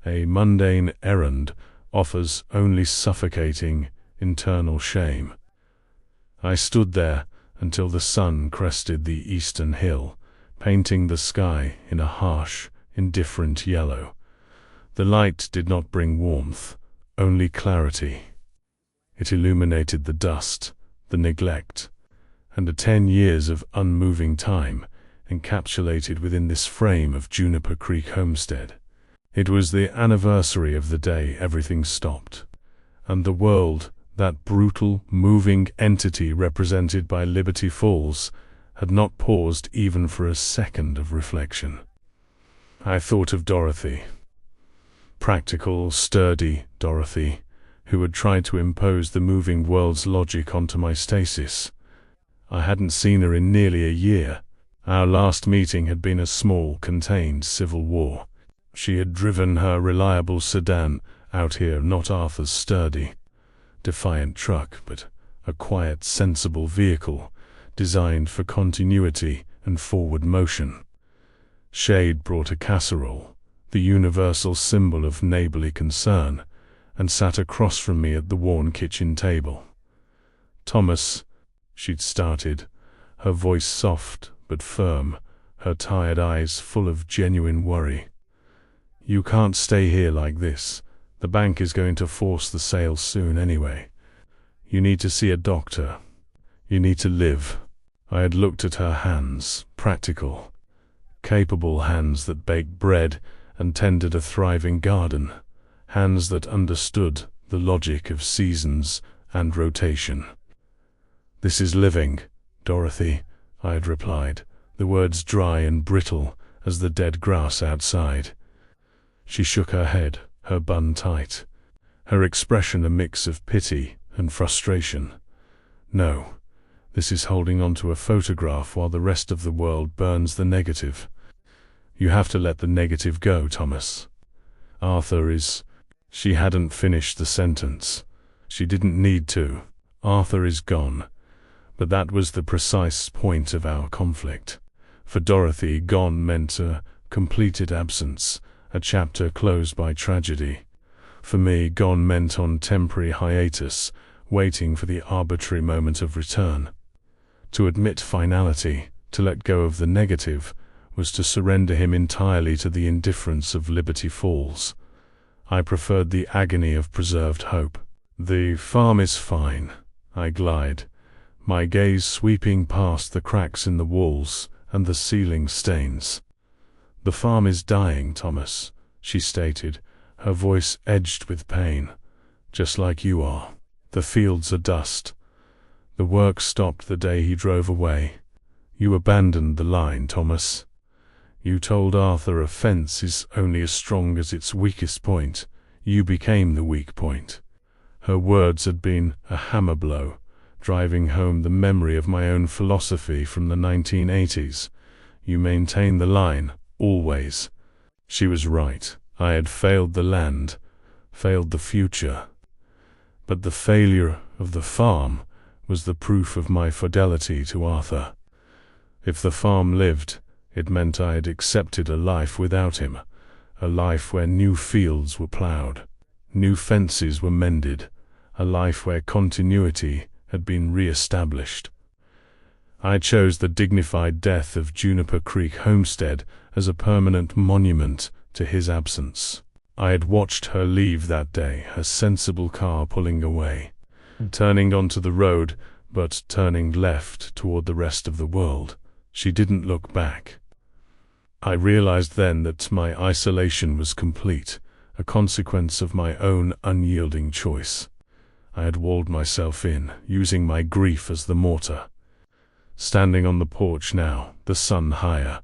Speaker 1: A mundane errand offers only suffocating, internal shame. I stood there until the sun crested the eastern hill, painting the sky in a harsh, indifferent yellow. The light did not bring warmth, only clarity. It illuminated the dust, the neglect, and the 10 years of unmoving time encapsulated within this frame of Juniper Creek Homestead. It was the anniversary of the day everything stopped, and the world, that brutal, moving entity represented by Liberty Falls, had not paused even for a second of reflection. I thought of Dorothy. Practical, sturdy Dorothy, who had tried to impose the moving world's logic onto my stasis. I hadn't seen her in nearly a year. Our last meeting had been a small, contained civil war. She had driven her reliable sedan out here, not Arthur's sturdy, defiant truck, but a quiet, sensible vehicle designed for continuity and forward motion. Shade brought a casserole, the universal symbol of neighborly concern, and sat across from me at the worn kitchen table. "Thomas," she'd started, her voice soft but firm, her tired eyes full of genuine worry. "You can't stay here like this. The bank is going to force the sale soon anyway. You need to see a doctor. You need to live." I had looked at her hands, practical, capable hands that baked bread and tended a thriving garden, hands that understood the logic of seasons and rotation. "This is living, Dorothy," I had replied, the words dry and brittle as the dead grass outside. She shook her head, her bun tight, her expression a mix of pity and frustration. "No, this is holding on to a photograph while the rest of the world burns the negative. You have to let the negative go, Thomas. Arthur is—" She hadn't finished the sentence. She didn't need to. Arthur is gone. But that was the precise point of our conflict. For Dorothy, gone meant a completed absence, a chapter closed by tragedy. For me, gone meant on temporary hiatus, waiting for the arbitrary moment of return. To admit finality, to let go of the negative, was to surrender him entirely to the indifference of Liberty Falls. I preferred the agony of preserved hope. "The farm is fine," I glide, my gaze sweeping past the cracks in the walls and the ceiling stains. "The farm is dying, Thomas," she stated, her voice edged with pain. "Just like you are. The fields are dust. The work stopped the day he drove away. You abandoned the line, Thomas. You told Arthur a fence is only as strong as its weakest point. You became the weak point." Her words had been a hammer blow, driving home the memory of my own philosophy from the 1980s. You maintain the line, always. She was right. I had failed the land, failed the future. But the failure of the farm was the proof of my fidelity to Arthur. If the farm lived, it meant I had accepted a life without him, a life where new fields were plowed, new fences were mended, a life where continuity had been re-established. I chose the dignified death of Juniper Creek Homestead as a permanent monument to his absence. I had watched her leave that day, her sensible car pulling away, turning onto the road, but turning left toward the rest of the world. She didn't look back. I realized then that my isolation was complete, a consequence of my own unyielding choice. I had walled myself in, using my grief as the mortar. Standing on the porch now, the sun higher,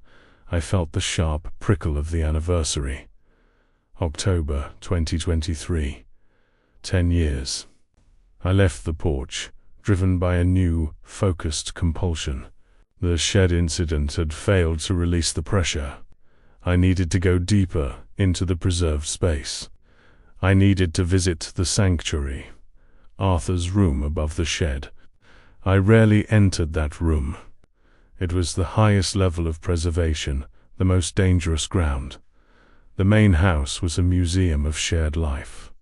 Speaker 1: I felt the sharp prickle of the anniversary. October 2023. 10 years. I left the porch, driven by a new, focused compulsion. The shed incident had failed to release the pressure. I needed to go deeper into the preserved space. I needed to visit the sanctuary, Arthur's room above the shed. I rarely entered that room. It was the highest level of preservation, the most dangerous ground. The main house was a museum of shared life.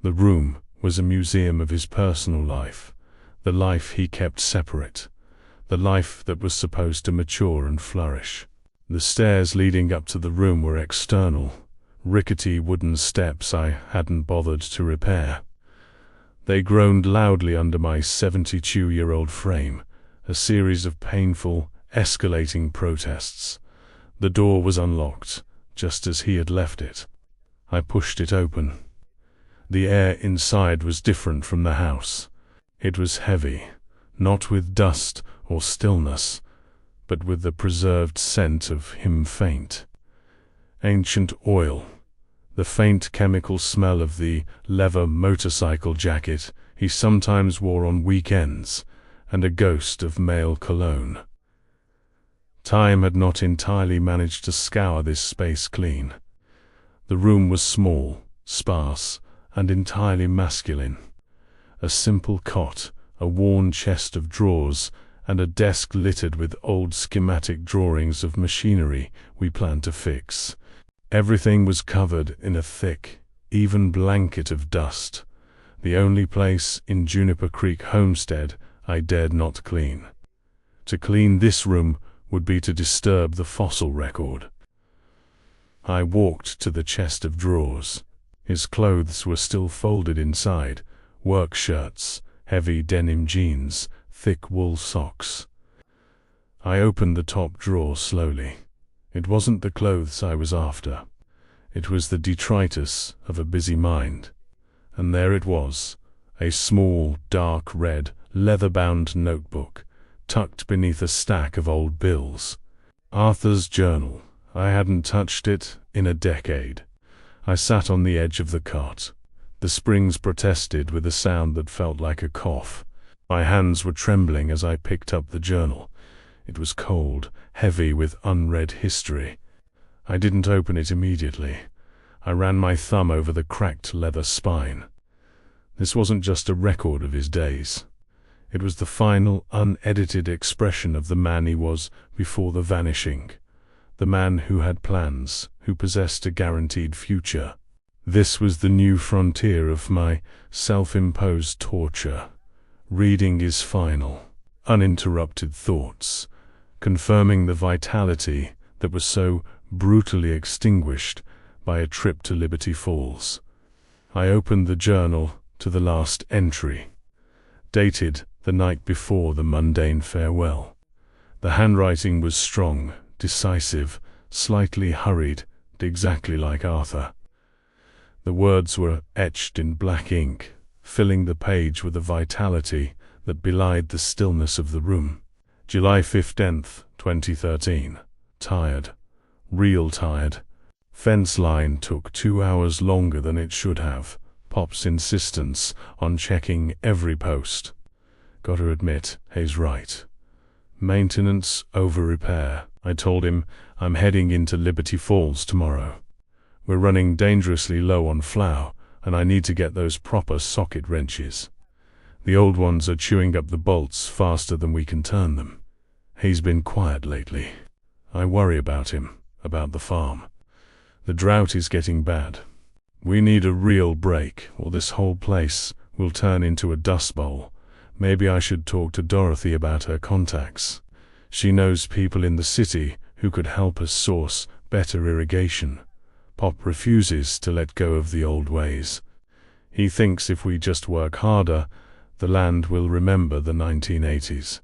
Speaker 1: The room was a museum of his personal life, the life he kept separate, the life that was supposed to mature and flourish. The stairs leading up to the room were external, rickety wooden steps I hadn't bothered to repair. They groaned loudly under my 72-year-old frame, a series of painful, escalating protests. The door was unlocked, just as he had left it. I pushed it open. The air inside was different from the house. It was heavy, not with dust or stillness, but with the preserved scent of him faint. Ancient oil, the faint chemical smell of the leather motorcycle jacket he sometimes wore on weekends, and a ghost of male cologne. Time had not entirely managed to scour this space clean. The room was small, sparse, and entirely masculine. A simple cot, a worn chest of drawers, and a desk littered with old schematic drawings of machinery we planned to fix. Everything was covered in a thick, even blanket of dust, the only place in Juniper Creek Homestead I dared not clean. To clean this room would be to disturb the fossil record. I walked to the chest of drawers. His clothes were still folded inside, work shirts, heavy denim jeans, thick wool socks. I opened the top drawer slowly. It wasn't the clothes I was after. It was the detritus of a busy mind. And there it was, a small, dark red, leather-bound notebook, tucked beneath a stack of old bills. Arthur's journal. I hadn't touched it in a decade. I sat on the edge of the cot. The springs protested with a sound that felt like a cough. My hands were trembling as I picked up the journal. It was cold, heavy with unread history. I didn't open it immediately. I ran my thumb over the cracked leather spine. This wasn't just a record of his days. It was the final, unedited expression of the man he was before the vanishing. The man who had plans, who possessed a guaranteed future. This was the new frontier of my self-imposed torture. Reading his final, uninterrupted thoughts, confirming the vitality that was so brutally extinguished by a trip to Liberty Falls. I opened the journal to the last entry, dated the night before the mundane farewell. The handwriting was strong, decisive, slightly hurried, exactly like Arthur. The words were etched in black ink, filling the page with a vitality that belied the stillness of the room. July 15th, 2013. Tired. Real tired. Fence line took 2 hours longer than it should have. Pop's insistence on checking every post. Gotta admit, he's right. Maintenance over repair. I told him I'm heading into Liberty Falls tomorrow. We're running dangerously low on flour, and I need to get those proper socket wrenches. The old ones are chewing up the bolts faster than we can turn them. He's been quiet lately. I worry about him, about the farm. The drought is getting bad. We need a real break, or this whole place will turn into a dust bowl. Maybe I should talk to Dorothy about her contacts. She knows people in the city who could help us source better irrigation. Pop refuses to let go of the old ways. He thinks if we just work harder, the land will remember the 1980s.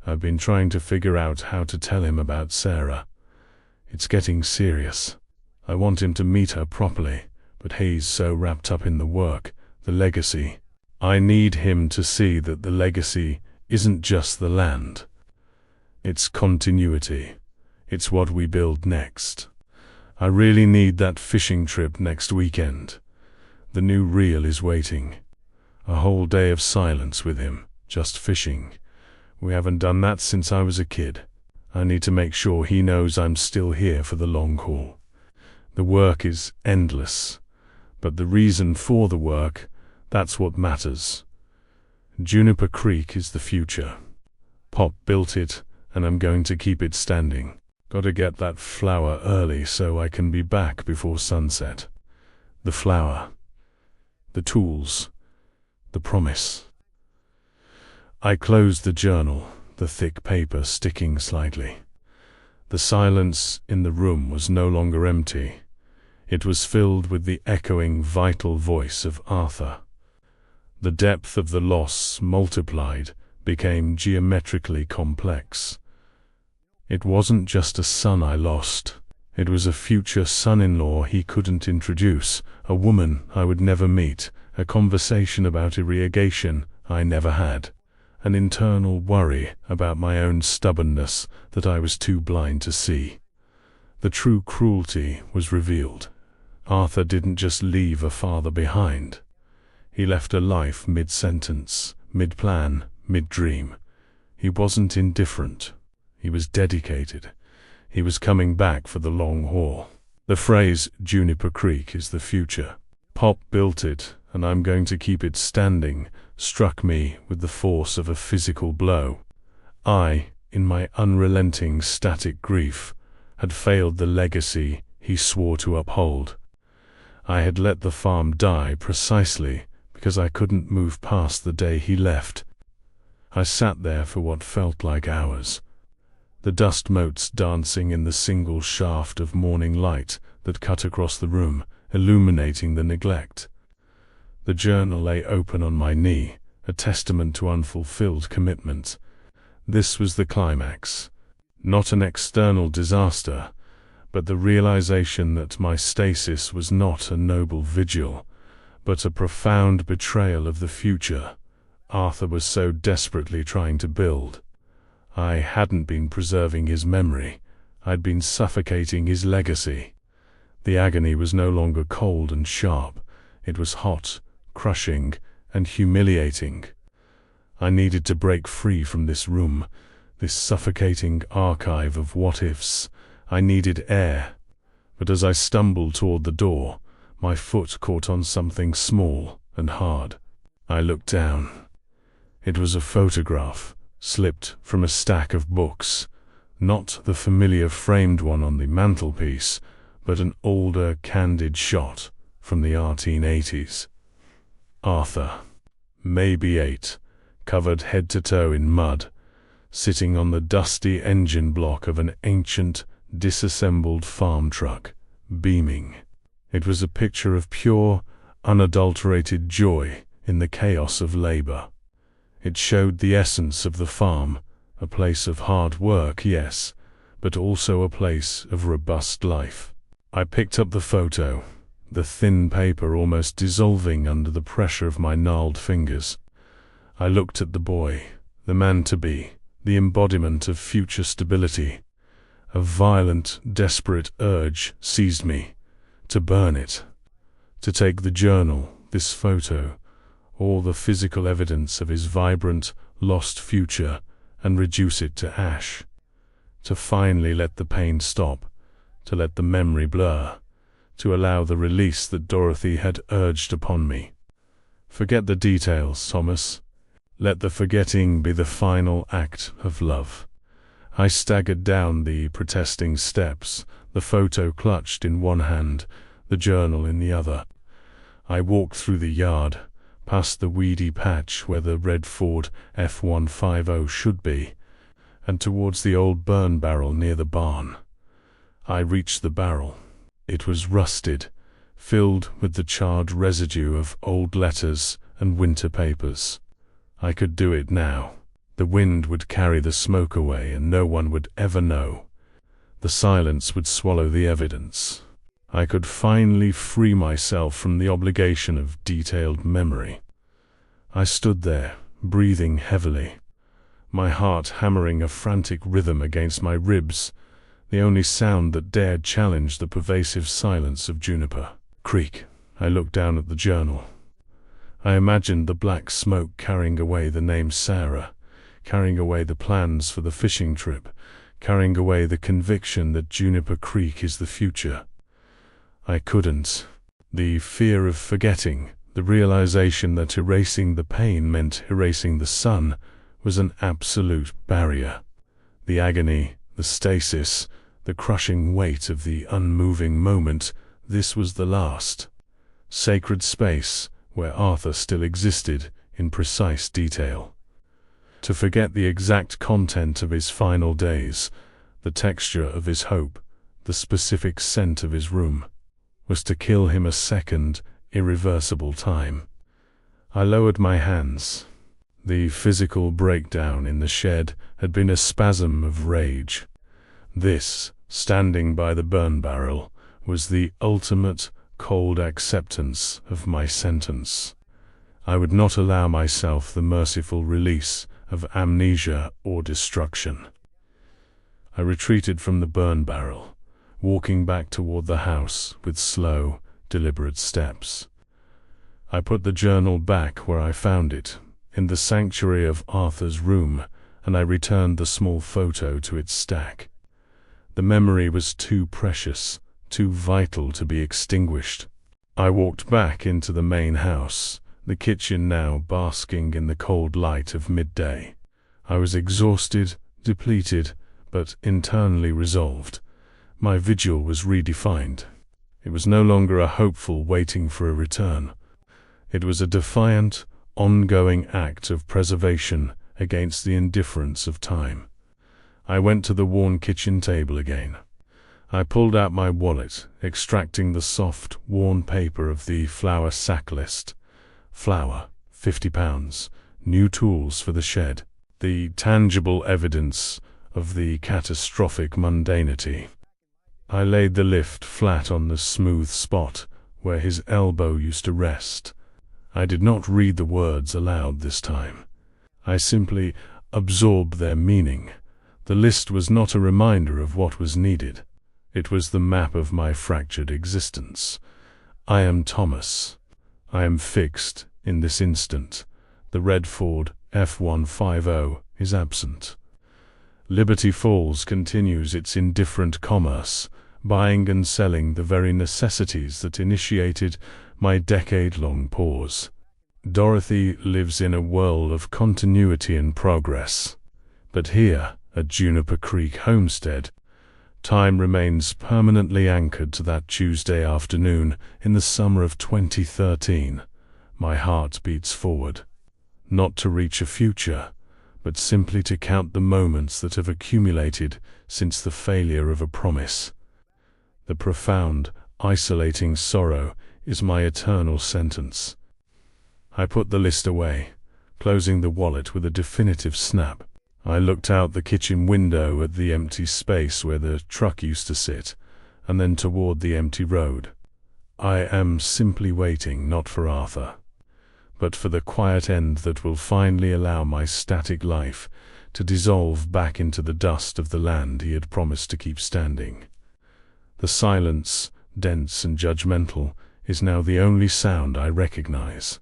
Speaker 1: I've been trying to figure out how to tell him about Sarah. It's getting serious. I want him to meet her properly, but he's so wrapped up in the work, the legacy. I need him to see that the legacy isn't just the land. It's continuity. It's what we build next. I really need that fishing trip next weekend. The new reel is waiting. A whole day of silence with him, just fishing. We haven't done that since I was a kid. I need to make sure he knows I'm still here for the long haul. The work is endless, but the reason for the work, that's what matters. Juniper Creek is the future. Pop built it, and I'm going to keep it standing. Gotta get that flour early so I can be back before sunset. The flour. The tools. The promise. I closed the journal, the thick paper sticking slightly. The silence in the room was no longer empty. It was filled with the echoing, vital voice of Arthur. The depth of the loss multiplied, became geometrically complex. It wasn't just a son I lost. It was a future son-in-law he couldn't introduce, a woman I would never meet, a conversation about irrigation I never had, an internal worry about my own stubbornness that I was too blind to see. The true cruelty was revealed. Arthur didn't just leave a father behind. He left a life mid-sentence, mid-plan, mid-dream. He wasn't indifferent. He was dedicated. He was coming back for the long haul. The phrase, Juniper Creek is the future. Pop built it, and I'm going to keep it standing, struck me with the force of a physical blow. I, in my unrelenting static grief, had failed the legacy he swore to uphold. I had let the farm die precisely because I couldn't move past the day he left. I sat there for what felt like hours, the dust motes dancing in the single shaft of morning light that cut across the room, illuminating the neglect. The journal lay open on my knee, a testament to unfulfilled commitment. This was the climax. Not an external disaster, but the realization that my stasis was not a noble vigil, but a profound betrayal of the future Arthur was so desperately trying to build. I hadn't been preserving his memory. I'd been suffocating his legacy. The agony was no longer cold and sharp. It was hot, crushing, and humiliating. I needed to break free from this room, this suffocating archive of what-ifs. I needed air. But as I stumbled toward the door, my foot caught on something small and hard. I looked down. It was a photograph, slipped from a stack of books. Not the familiar framed one on the mantelpiece, but an older, candid shot from the 1880s. Arthur, maybe 8, covered head to toe in mud, sitting on the dusty engine block of an ancient, disassembled farm truck, beaming. It was a picture of pure, unadulterated joy in the chaos of labor. It showed the essence of the farm, a place of hard work, yes, but also a place of robust life. I picked up the photo, the thin paper almost dissolving under the pressure of my gnarled fingers. I looked at the boy, the man-to-be, the embodiment of future stability. A violent, desperate urge seized me, to burn it, to take the journal, this photo, all the physical evidence of his vibrant, lost future, and reduce it to ash. To finally let the pain stop, to let the memory blur, to allow the release that Dorothy had urged upon me. Forget the details, Thomas. Let the forgetting be the final act of love. I staggered down the protesting steps, the photo clutched in one hand, the journal in the other. I walked through the yard, past the weedy patch where the red Ford F-150 should be, and towards the old burn barrel near the barn. I reached the barrel. It was rusted, filled with the charred residue of old letters and winter papers. I could do it now. The wind would carry the smoke away and no one would ever know. The silence would swallow the evidence. I could finally free myself from the obligation of detailed memory. I stood there, breathing heavily, my heart hammering a frantic rhythm against my ribs, the only sound that dared challenge the pervasive silence of Juniper Creek. I looked down at the journal. I imagined the black smoke carrying away the name Sarah, carrying away the plans for the fishing trip, carrying away the conviction that Juniper Creek is the future. I couldn't. The fear of forgetting, the realization that erasing the pain meant erasing the sun, was an absolute barrier. The agony, the stasis, the crushing weight of the unmoving moment, this was the last sacred space where Arthur still existed in precise detail. To forget the exact content of his final days, the texture of his hope, the specific scent of his room, was to kill him a second, irreversible time. I lowered my hands. The physical breakdown in the shed had been a spasm of rage. This, standing by the burn barrel, was the ultimate, cold acceptance of my sentence. I would not allow myself the merciful release of amnesia or destruction. I retreated from the burn barrel, walking back toward the house with slow, deliberate steps. I put the journal back where I found it, in the sanctuary of Arthur's room, and I returned the small photo to its stack. The memory was too precious, too vital to be extinguished. I walked back into the main house, the kitchen now basking in the cold light of midday. I was exhausted, depleted, but internally resolved. My vigil was redefined. It was no longer a hopeful waiting for a return. It was a defiant, ongoing act of preservation against the indifference of time. I went to the worn kitchen table again. I pulled out my wallet, extracting the soft, worn paper of the flour sack list. Flour, £50, new tools for the shed. The tangible evidence of the catastrophic mundanity. I laid the lift flat on the smooth spot where his elbow used to rest. I did not read the words aloud this time. I simply absorbed their meaning. The list was not a reminder of what was needed. It was the map of my fractured existence. I am Thomas. I am fixed in this instant. The red Ford F-150 is absent. Liberty Falls continues its indifferent commerce, buying and selling the very necessities that initiated my decade-long pause. Dorothy lives in a world of continuity and progress. But here, at Juniper Creek Homestead, time remains permanently anchored to that Tuesday afternoon in the summer of 2013. My heart beats forward, not to reach a future, but simply to count the moments that have accumulated since the failure of a promise. The profound, isolating sorrow is my eternal sentence. I put the list away, closing the wallet with a definitive snap. I looked out the kitchen window at the empty space where the truck used to sit, and then toward the empty road. I am simply waiting not for Arthur, but for the quiet end that will finally allow my static life to dissolve back into the dust of the land he had promised to keep standing. The silence, dense and judgmental, is now the only sound I recognize.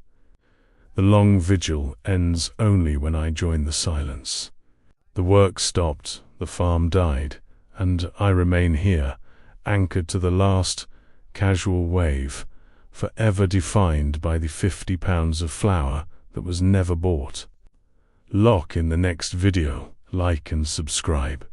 Speaker 1: The long vigil ends only when I join the silence. The work stopped, the farm died, and I remain here, anchored to the last casual wave, forever defined by the 50 pounds of flour that was never bought. Lock in the next video, like and subscribe.